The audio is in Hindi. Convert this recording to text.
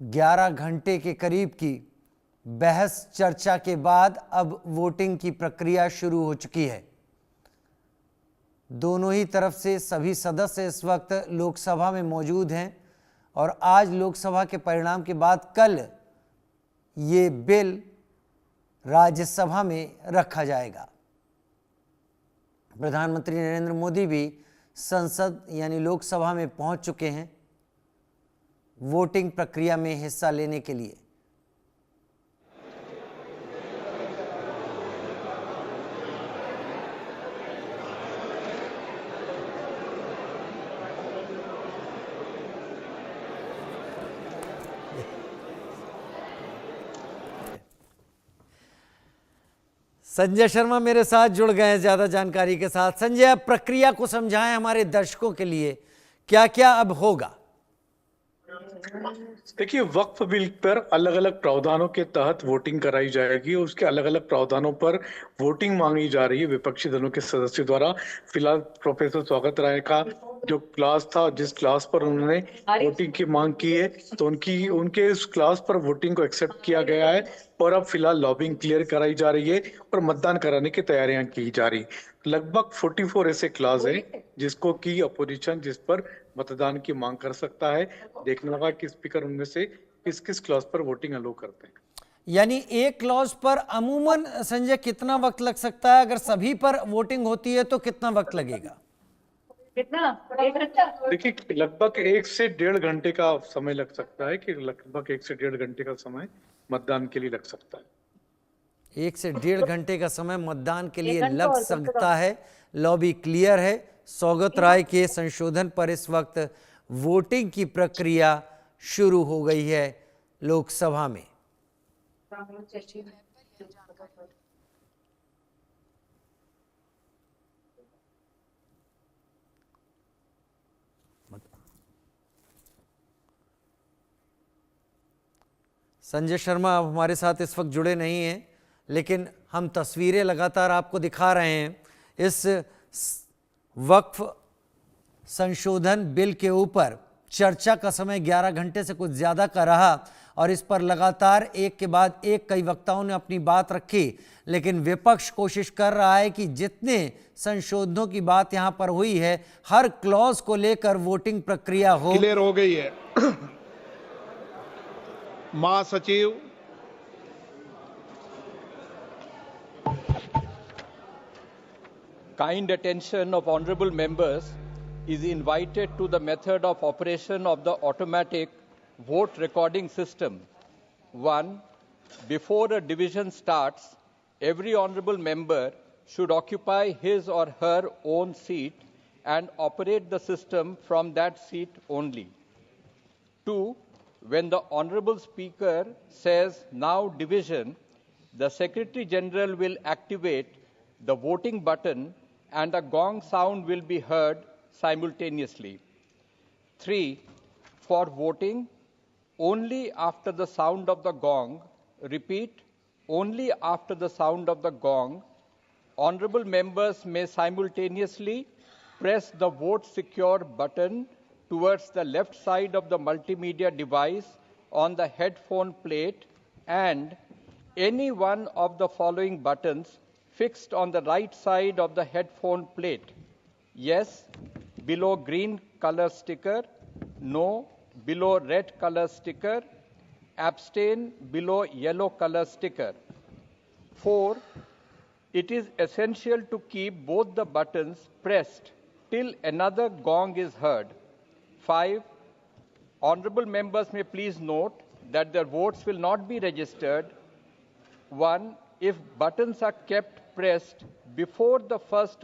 11 घंटे के करीब की बहस चर्चा के बाद अब वोटिंग की प्रक्रिया शुरू हो चुकी है। दोनों ही तरफ से सभी सदस्य इस वक्त लोकसभा में मौजूद हैं और आज लोकसभा के परिणाम के बाद कल ये बिल राज्यसभा में रखा जाएगा। प्रधानमंत्री नरेंद्र मोदी भी संसद यानी लोकसभा में पहुंच चुके हैं वोटिंग प्रक्रिया में हिस्सा लेने के लिए। संजय शर्मा मेरे साथ जुड़ गए हैं ज्यादा जानकारी के साथ। संजय, अब प्रक्रिया को समझाएं हमारे दर्शकों के लिए, क्या क्या अब होगा? देखिए, वक्फ बिल पर अलग अलग प्रावधानों के तहत वोटिंग कराई जाएगी और उसके अलग अलग प्रावधानों पर वोटिंग मांगी जा रही है विपक्षी दलों के सदस्यों द्वारा। फिलहाल प्रोफेसर स्वागत राय का जो क्लास था, जिस क्लास पर उन्होंने वोटिंग की मांग की है, तो उनके उस क्लास पर वोटिंग को एक्सेप्ट किया गया है और अब फिलहाल लॉबिंग क्लियर कराई जा रही है और मतदान कराने की तैयारियां की जा रही। लगभग 44 ऐसे क्लास है जिसको की अपोजिशन जिस पर मतदान की मांग कर सकता है। देखने लगा कि स्पीकर उनमें से किस किस क्लॉज पर वोटिंग अलो करते हैं। यानी एक क्लॉज पर अमूमन संजय कितना वक्त लग सकता है? अगर सभी पर वोटिंग होती है तो कितना वक्त लगेगा? कितना? 1 घंटा? देखिए, लगभग 1 से 1.5 घंटे का समय लग सकता है कि लगभग 1 से 1.5 घंटे का समय मतदान के लिए लग सकता है। 1 से 1.5 घंटे का समय मतदान के लिए लग सकता है। लॉबी क्लियर है। सौगत राय के संशोधन पर इस वक्त वोटिंग की प्रक्रिया शुरू हो गई है लोकसभा में। संजय शर्मा अब हमारे साथ इस वक्त जुड़े नहीं हैं, लेकिन हम तस्वीरें लगातार आपको दिखा रहे हैं। इस वक्फ संशोधन बिल के ऊपर चर्चा का समय 11 घंटे से कुछ ज़्यादा का रहा और इस पर लगातार एक के बाद एक कई वक्ताओं ने अपनी बात रखी, लेकिन विपक्ष कोशिश कर रहा है कि जितने संशोधनों की बात यहां पर हुई है, हर क्लॉज को लेकर वोटिंग प्रक्रिया हो। क्लियर हो गई है। महासचिव kind attention of honorable members is invited to the method of operation of the automatic vote recording system. 1. Before a division starts, every honorable member should occupy his or her own seat and operate the system from that seat only. 2. When the honorable speaker says now division, the Secretary General will activate the voting button and a gong sound will be heard simultaneously. 3. For voting, only after the sound of the gong, repeat, only after the sound of the gong, honorable members may simultaneously press the vote secure button towards the left side of the multimedia device on the headphone plate and any one of the following buttons fixed on the right side of the headphone plate. Yes, below green color sticker. No, below red color sticker. Abstain, below yellow color sticker. 4. It is essential to keep both the buttons pressed till another gong is heard. 5. Honorable members may please note that their votes will not be registered. 1. If buttons are kept pressed before the first